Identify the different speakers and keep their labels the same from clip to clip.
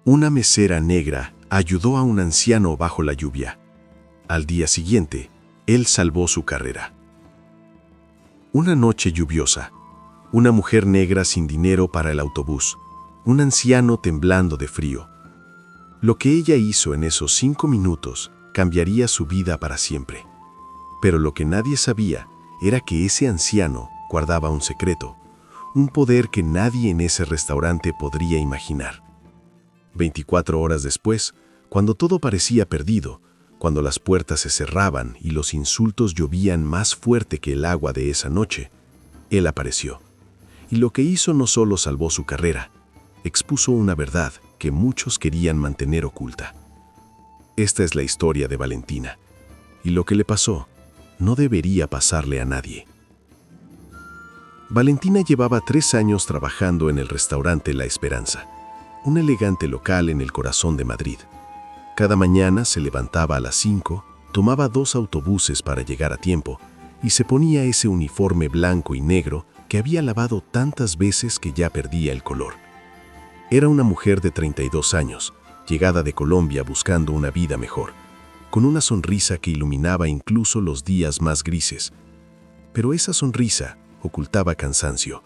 Speaker 1: Una mesera negra ayudó a un anciano bajo la lluvia. Al día siguiente, él salvó su carrera. Una noche lluviosa, una mujer negra sin dinero para el autobús, un anciano temblando de frío. Lo que ella hizo en esos 5 minutos cambiaría su vida para siempre. Pero lo que nadie sabía era que ese anciano guardaba un secreto, un poder que nadie en ese restaurante podría imaginar. 24 horas después, cuando todo parecía perdido, cuando las puertas se cerraban y los insultos llovían más fuerte que el agua de esa noche, él apareció. Y lo que hizo no solo salvó su carrera, expuso una verdad que muchos querían mantener oculta. Esta es la historia de Valentina, y lo que le pasó no debería pasarle a nadie. Valentina llevaba 3 años trabajando en el restaurante La Esperanza, un elegante local en el corazón de Madrid. Cada mañana se levantaba a las 5, tomaba 2 autobuses para llegar a tiempo y se ponía ese uniforme blanco y negro que había lavado tantas veces que ya perdía el color. Era una mujer de 32 años, llegada de Colombia buscando una vida mejor, con una sonrisa que iluminaba incluso los días más grises. Pero esa sonrisa ocultaba cansancio,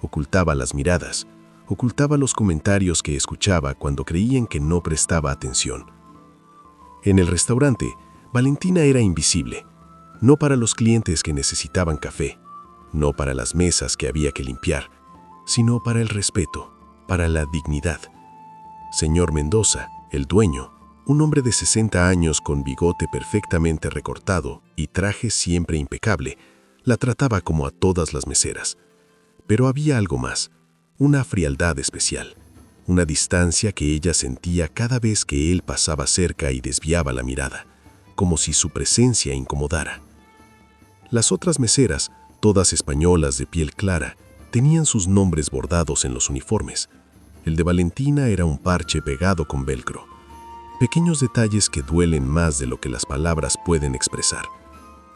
Speaker 1: ocultaba las miradas, ocultaba los comentarios que escuchaba cuando creían que no prestaba atención. En el restaurante, Valentina era invisible, no para los clientes que necesitaban café, no para las mesas que había que limpiar, sino para el respeto, para la dignidad. Señor Mendoza, el dueño, un hombre de 60 años con bigote perfectamente recortado y traje siempre impecable, la trataba como a todas las meseras. Pero había algo más, una frialdad especial, una distancia que ella sentía cada vez que él pasaba cerca y desviaba la mirada, como si su presencia incomodara. Las otras meseras, todas españolas de piel clara, tenían sus nombres bordados en los uniformes. El de Valentina era un parche pegado con velcro. Pequeños detalles que duelen más de lo que las palabras pueden expresar.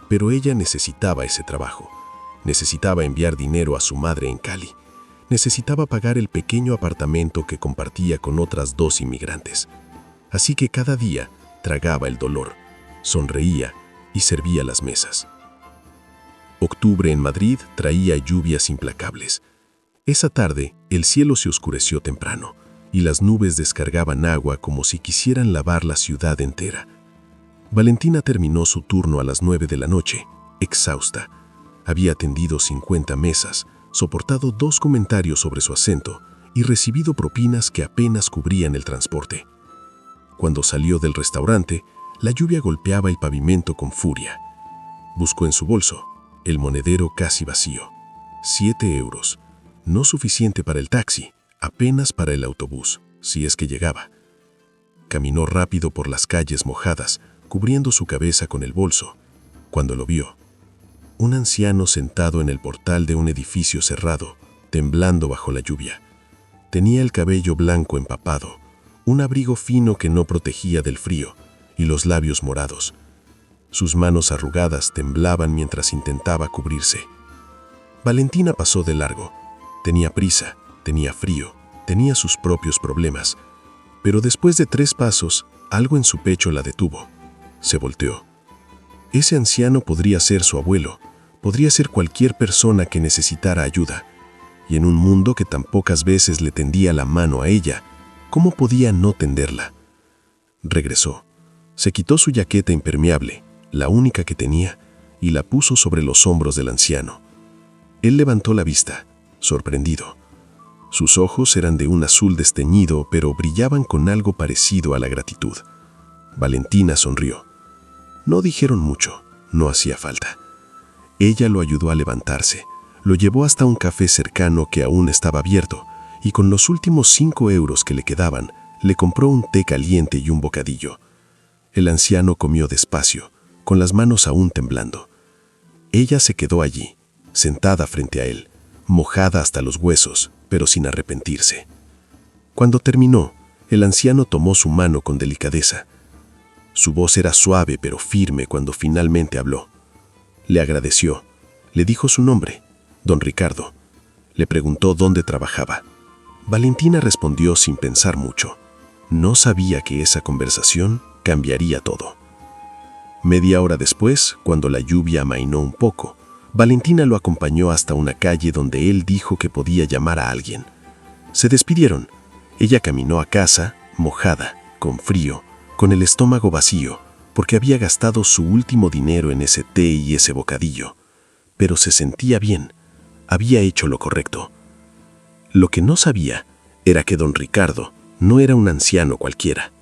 Speaker 1: Pero ella necesitaba ese trabajo. Necesitaba enviar dinero a su madre en Cali. Necesitaba pagar el pequeño apartamento que compartía con otras 2 inmigrantes. Así que cada día tragaba el dolor, sonreía y servía las mesas. Octubre en Madrid traía lluvias implacables. Esa tarde, el cielo se oscureció temprano y las nubes descargaban agua como si quisieran lavar la ciudad entera. Valentina terminó su turno a las 9 de la noche, exhausta. Había atendido 50 mesas, soportado 2 comentarios sobre su acento y recibido propinas que apenas cubrían el transporte. Cuando salió del restaurante, la lluvia golpeaba el pavimento con furia. Buscó en su bolso, el monedero casi vacío. 7 euros. No suficiente para el taxi, apenas para el autobús, si es que llegaba. Caminó rápido por las calles mojadas, cubriendo su cabeza con el bolso, cuando lo vio. Un anciano sentado en el portal de un edificio cerrado, temblando bajo la lluvia. Tenía el cabello blanco empapado, un abrigo fino que no protegía del frío, y los labios morados. Sus manos arrugadas temblaban mientras intentaba cubrirse. Valentina pasó de largo. Tenía prisa, tenía frío, tenía sus propios problemas. Pero después de 3 pasos, algo en su pecho la detuvo. Se volteó. Ese anciano podría ser su abuelo, podría ser cualquier persona que necesitara ayuda. Y en un mundo que tan pocas veces le tendía la mano a ella, ¿cómo podía no tenderla? Regresó. Se quitó su jaqueta impermeable, la única que tenía, y la puso sobre los hombros del anciano. Él levantó la vista, sorprendido. Sus ojos eran de un azul desteñido, pero brillaban con algo parecido a la gratitud. Valentina sonrió. No dijeron mucho, no hacía falta. Ella lo ayudó a levantarse, lo llevó hasta un café cercano que aún estaba abierto, y con los últimos 5 euros que le quedaban, le compró un té caliente y un bocadillo. El anciano comió despacio, con las manos aún temblando. Ella se quedó allí, sentada frente a él, mojada hasta los huesos, pero sin arrepentirse. Cuando terminó, el anciano tomó su mano con delicadeza. Su voz era suave pero firme cuando finalmente habló. Le agradeció, le dijo su nombre, don Ricardo. Le preguntó dónde trabajaba. Valentina respondió sin pensar mucho. No sabía que esa conversación cambiaría todo. Media hora después, cuando la lluvia amainó un poco, Valentina lo acompañó hasta una calle donde él dijo que podía llamar a alguien. Se despidieron. Ella caminó a casa, mojada, con frío, con el estómago vacío, porque había gastado su último dinero en ese té y ese bocadillo. Pero se sentía bien. Había hecho lo correcto. Lo que no sabía era que don Ricardo no era un anciano cualquiera.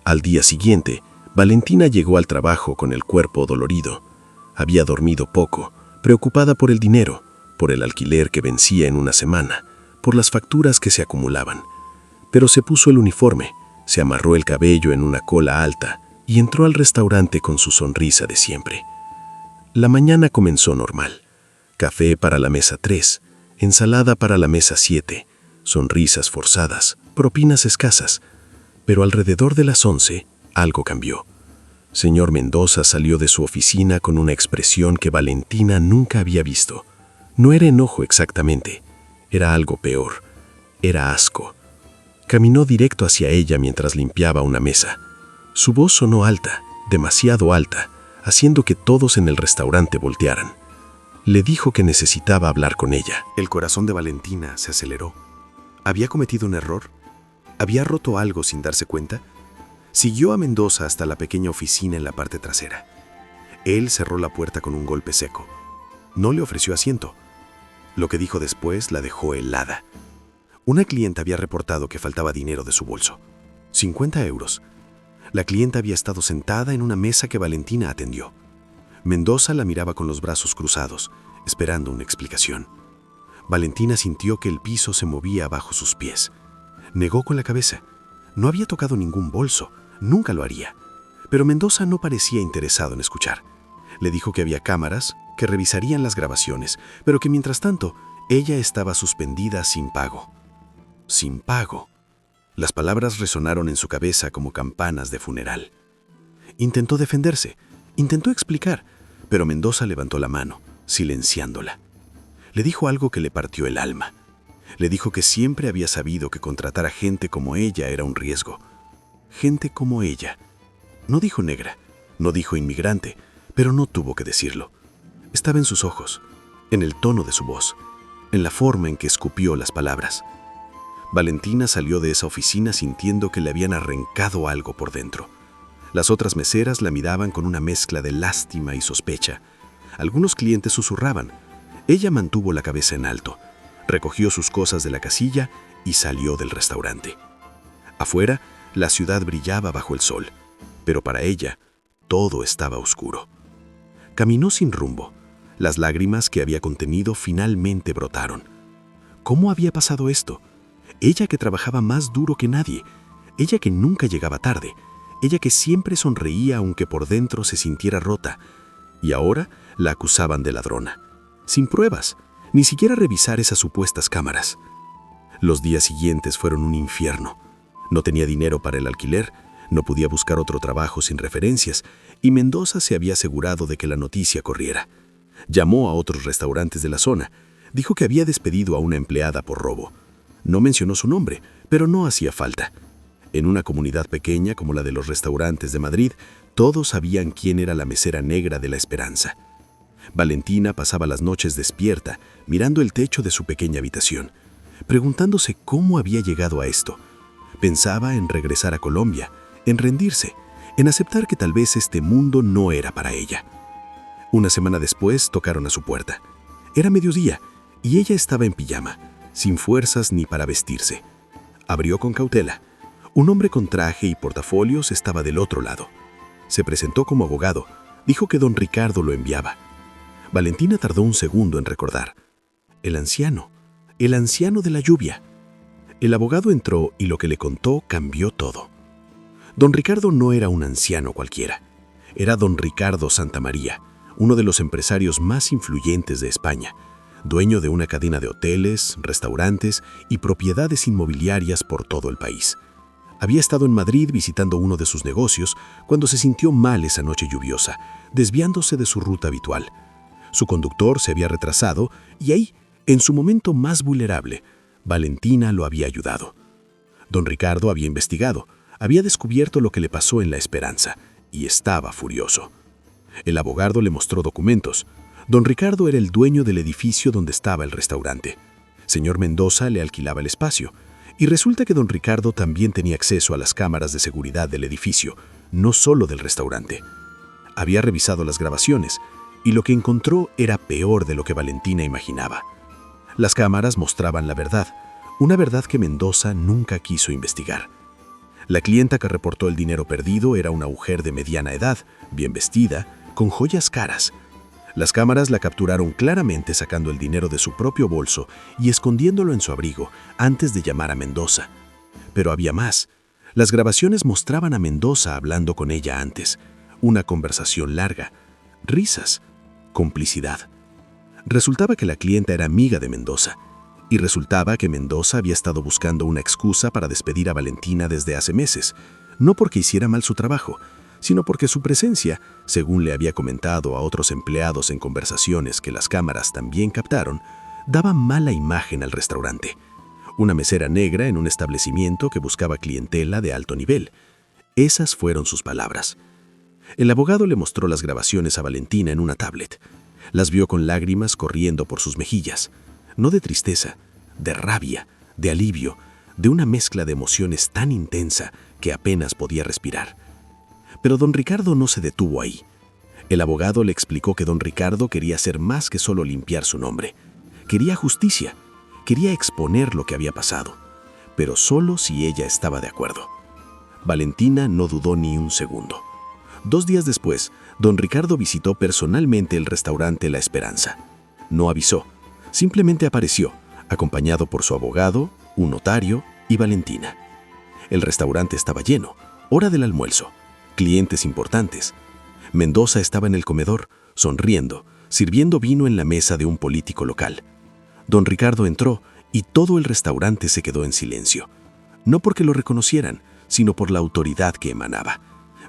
Speaker 1: Al día siguiente, Valentina llegó al trabajo con el cuerpo dolorido. Había dormido poco, preocupada por el dinero, por el alquiler que vencía en una semana, por las facturas que se acumulaban. Pero se puso el uniforme, se amarró el cabello en una cola alta y entró al restaurante con su sonrisa de siempre. La mañana comenzó normal. Café para la mesa 3, ensalada para la mesa 7, sonrisas forzadas, propinas escasas. Pero alrededor de las 11, algo cambió. Señor Mendoza salió de su oficina con una expresión que Valentina nunca había visto. No era enojo exactamente, era algo peor, era asco. Caminó directo hacia ella mientras limpiaba una mesa. Su voz sonó alta, demasiado alta, haciendo que todos en el restaurante voltearan. Le dijo que necesitaba hablar con ella.
Speaker 2: El corazón de Valentina se aceleró. ¿Había cometido un error? ¿Había roto algo sin darse cuenta? Siguió a Mendoza hasta la pequeña oficina en la parte trasera. Él cerró la puerta con un golpe seco. No le ofreció asiento. Lo que dijo después la dejó helada. Una clienta había reportado que faltaba dinero de su bolso. 50 euros. La clienta había estado sentada en una mesa que Valentina atendió. Mendoza la miraba con los brazos cruzados, esperando una explicación. Valentina sintió que el piso se movía bajo sus pies. Negó con la cabeza. No había tocado ningún bolso. Nunca lo haría. Pero Mendoza no parecía interesado en escuchar. Le dijo que había cámaras, que revisarían las grabaciones, pero que mientras tanto, ella estaba suspendida sin pago. Sin pago. Las palabras resonaron en su cabeza como campanas de funeral. Intentó defenderse, intentó explicar, pero Mendoza levantó la mano, silenciándola. Le dijo algo que le partió el alma. Le dijo que siempre había sabido que contratar a gente como ella era un riesgo. Gente como ella. No dijo negra, no dijo inmigrante, pero no tuvo que decirlo. Estaba en sus ojos, en el tono de su voz, en la forma en que escupió las palabras. Valentina salió de esa oficina sintiendo que le habían arrancado algo por dentro. Las otras meseras la miraban con una mezcla de lástima y sospecha. Algunos clientes susurraban. Ella mantuvo la cabeza en alto, recogió sus cosas de la casilla y salió del restaurante. Afuera, la ciudad brillaba bajo el sol, pero para ella, todo estaba oscuro. Caminó sin rumbo. Las lágrimas que había contenido finalmente brotaron. ¿Cómo había pasado esto? Ella que trabajaba más duro que nadie, ella que nunca llegaba tarde, ella que siempre sonreía aunque por dentro se sintiera rota, y ahora la acusaban de ladrona. Sin pruebas, ni siquiera revisar esas supuestas cámaras. Los días siguientes fueron un infierno. No tenía dinero para el alquiler, no podía buscar otro trabajo sin referencias, y Mendoza se había asegurado de que la noticia corriera. Llamó a otros restaurantes de la zona, dijo que había despedido a una empleada por robo. No mencionó su nombre, pero no hacía falta. En una comunidad pequeña como la de los restaurantes de Madrid, todos sabían quién era la mesera negra de la Esperanza. Valentina pasaba las noches despierta, mirando el techo de su pequeña habitación, preguntándose cómo había llegado a esto. Pensaba en regresar a Colombia, en rendirse, en aceptar que tal vez este mundo no era para ella. Una semana después tocaron a su puerta. Era mediodía y ella estaba en pijama, sin fuerzas ni para vestirse. Abrió con cautela. Un hombre con traje y portafolios estaba del otro lado. Se presentó como abogado. Dijo que don Ricardo lo enviaba. Valentina tardó un segundo en recordar. El anciano de la lluvia. El abogado entró y lo que le contó cambió todo. Don Ricardo no era un anciano cualquiera. Era don Ricardo Santamaría, uno de los empresarios más influyentes de España, dueño de una cadena de hoteles, restaurantes y propiedades inmobiliarias por todo el país. Había estado en Madrid visitando uno de sus negocios cuando se sintió mal esa noche lluviosa, desviándose de su ruta habitual. Su conductor se había retrasado y ahí, en su momento más vulnerable, Valentina lo había ayudado.
Speaker 1: Don Ricardo había investigado, había descubierto lo que le pasó en La Esperanza, y estaba furioso. El abogado le mostró documentos. Don Ricardo era el dueño del edificio donde estaba el restaurante. Señor Mendoza le alquilaba el espacio, y resulta que don Ricardo también tenía acceso a las cámaras de seguridad del edificio, no solo del restaurante. Había revisado las grabaciones, y lo que encontró era peor de lo que Valentina imaginaba. Las cámaras mostraban la verdad, una verdad que Mendoza nunca quiso investigar. La clienta que reportó el dinero perdido era una mujer de mediana edad, bien vestida, con joyas caras. Las cámaras la capturaron claramente sacando el dinero de su propio bolso y escondiéndolo en su abrigo antes de llamar a Mendoza. Pero había más. Las grabaciones mostraban a Mendoza hablando con ella antes. Una conversación larga, risas, complicidad. Resultaba que la clienta era amiga de Mendoza. Y resultaba que Mendoza había estado buscando una excusa para despedir a Valentina desde hace meses, no porque hiciera mal su trabajo, sino porque su presencia, según le había comentado a otros empleados en conversaciones que las cámaras también captaron, daba mala imagen al restaurante. Una mesera negra en un establecimiento que buscaba clientela de alto nivel. Esas fueron sus palabras. El abogado le mostró las grabaciones a Valentina en una tablet. Las vio con lágrimas corriendo por sus mejillas. No de tristeza, de rabia, de alivio, de una mezcla de emociones tan intensa que apenas podía respirar. Pero don Ricardo no se detuvo ahí. El abogado le explicó que don Ricardo quería hacer más que solo limpiar su nombre. Quería justicia, quería exponer lo que había pasado, pero solo si ella estaba de acuerdo. Valentina no dudó ni un segundo. 2 días después, don Ricardo visitó personalmente el restaurante La Esperanza. No avisó. Simplemente apareció, acompañado por su abogado, un notario y Valentina. El restaurante estaba lleno, hora del almuerzo, clientes importantes. Mendoza estaba en el comedor, sonriendo, sirviendo vino en la mesa de un político local. Don Ricardo entró y todo el restaurante se quedó en silencio. No porque lo reconocieran, sino por la autoridad que emanaba.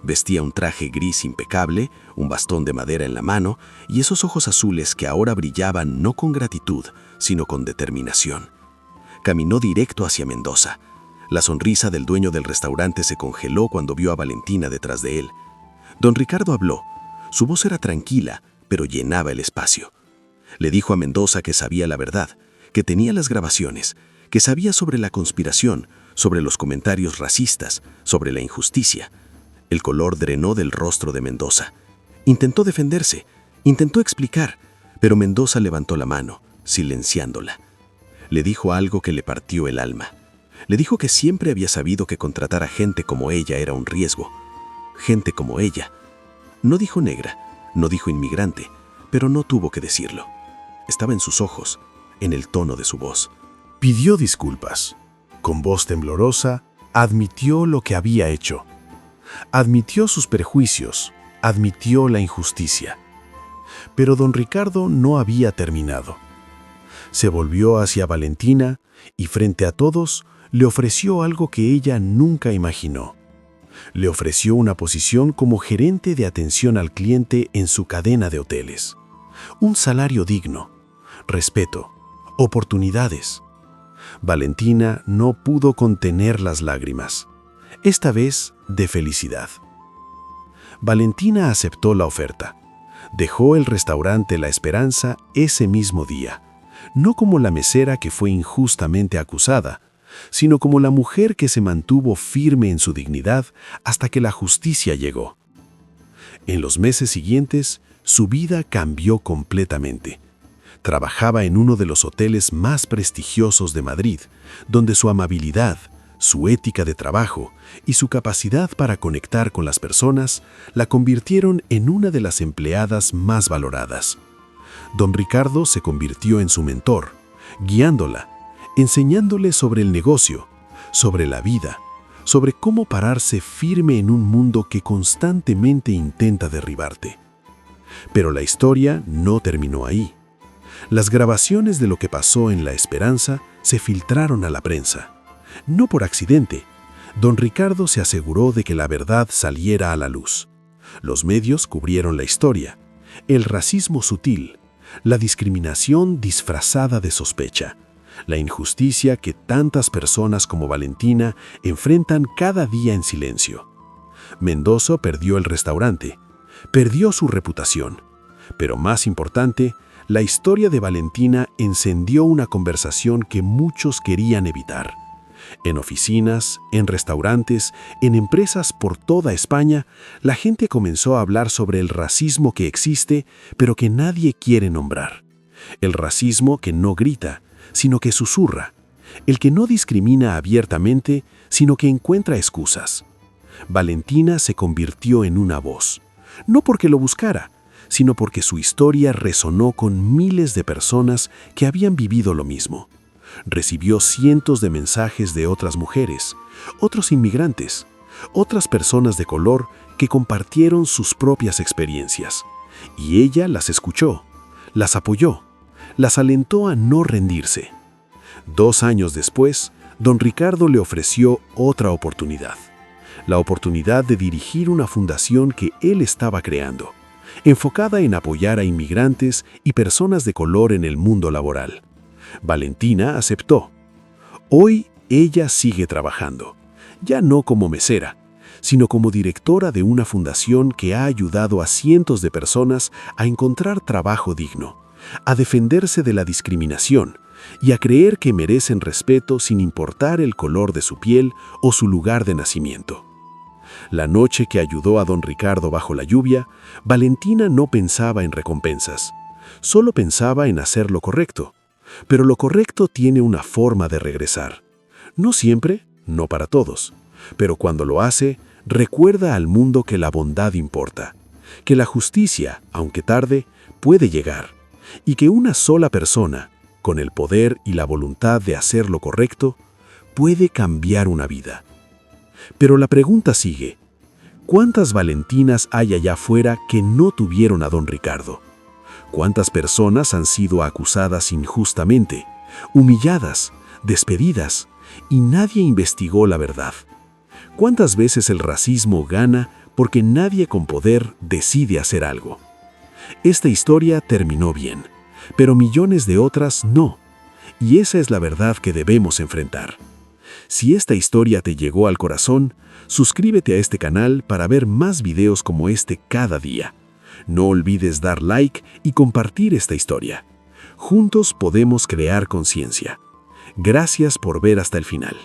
Speaker 1: Vestía un traje gris impecable, un bastón de madera en la mano y esos ojos azules que ahora brillaban no con gratitud, sino con determinación. Caminó directo hacia Mendoza. La sonrisa del dueño del restaurante se congeló cuando vio a Valentina detrás de él. Don Ricardo habló. Su voz era tranquila, pero llenaba el espacio. Le dijo a Mendoza que sabía la verdad, que tenía las grabaciones, que sabía sobre la conspiración, sobre los comentarios racistas, sobre la injusticia. El color drenó del rostro de Mendoza. Intentó defenderse, intentó explicar, pero Mendoza levantó la mano, silenciándola. Le dijo algo que le partió el alma. Le dijo que siempre había sabido que contratar a gente como ella era un riesgo. Gente como ella. No dijo negra, no dijo inmigrante, pero no tuvo que decirlo. Estaba en sus ojos, en el tono de su voz.
Speaker 3: Pidió disculpas. Con voz temblorosa, admitió lo que había hecho. Admitió sus prejuicios, admitió la injusticia. Pero don Ricardo no había terminado. Se volvió hacia Valentina y frente a todos le ofreció algo que ella nunca imaginó. Le ofreció una posición como gerente de atención al cliente en su cadena de hoteles. Un salario digno, respeto, oportunidades. Valentina no pudo contener las lágrimas. Esta vez de felicidad. Valentina aceptó la oferta. Dejó el restaurante La Esperanza ese mismo día, no como la mesera que fue injustamente acusada, sino como la mujer que se mantuvo firme en su dignidad hasta que la justicia llegó. En los meses siguientes, su vida cambió completamente. Trabajaba en uno de los hoteles más prestigiosos de Madrid, donde su amabilidad, su ética de trabajo y su capacidad para conectar con las personas la convirtieron en una de las empleadas más valoradas. Don Ricardo se convirtió en su mentor, guiándola, enseñándole sobre el negocio, sobre la vida, sobre cómo pararse firme en un mundo que constantemente intenta derribarte. Pero la historia no terminó ahí. Las grabaciones de lo que pasó en La Esperanza se filtraron a la prensa. No por accidente, don Ricardo se aseguró de que la verdad saliera a la luz. Los medios cubrieron la historia, el racismo sutil, la discriminación disfrazada de sospecha, la injusticia que tantas personas como Valentina enfrentan cada día en silencio. Mendoza perdió el restaurante, perdió su reputación, pero más importante, la historia de Valentina encendió una conversación que muchos querían evitar. En oficinas, en restaurantes, en empresas por toda España, la gente comenzó a hablar sobre el racismo que existe, pero que nadie quiere nombrar. El racismo que no grita, sino que susurra. El que no discrimina abiertamente, sino que encuentra excusas. Valentina se convirtió en una voz, no porque lo buscara, sino porque su historia resonó con miles de personas que habían vivido lo mismo. Recibió cientos de mensajes de otras mujeres, otros inmigrantes, otras personas de color que compartieron sus propias experiencias. Y ella las escuchó, las apoyó, las alentó a no rendirse. 2 años después, don Ricardo le ofreció otra oportunidad. La oportunidad de dirigir una fundación que él estaba creando, enfocada en apoyar a inmigrantes y personas de color en el mundo laboral. Valentina aceptó. Hoy ella sigue trabajando, ya no como mesera, sino como directora de una fundación que ha ayudado a cientos de personas a encontrar trabajo digno, a defenderse de la discriminación y a creer que merecen respeto sin importar el color de su piel o su lugar de nacimiento. La noche que ayudó a don Ricardo bajo la lluvia, Valentina no pensaba en recompensas, solo pensaba en hacer lo correcto. Pero lo correcto tiene una forma de regresar. No siempre, no para todos, pero cuando lo hace, recuerda al mundo que la bondad importa, que la justicia, aunque tarde, puede llegar, y que una sola persona, con el poder y la voluntad de hacer lo correcto, puede cambiar una vida. Pero la pregunta sigue: ¿cuántas Valentinas hay allá afuera que no tuvieron a don Ricardo? ¿Cuántas personas han sido acusadas injustamente, humilladas, despedidas, y nadie investigó la verdad? ¿Cuántas veces el racismo gana porque nadie con poder decide hacer algo? Esta historia terminó bien, pero millones de otras no, y esa es la verdad que debemos enfrentar. Si esta historia te llegó al corazón, suscríbete a este canal para ver más videos como este cada día. No olvides dar like y compartir esta historia. Juntos podemos crear conciencia. Gracias por ver hasta el final.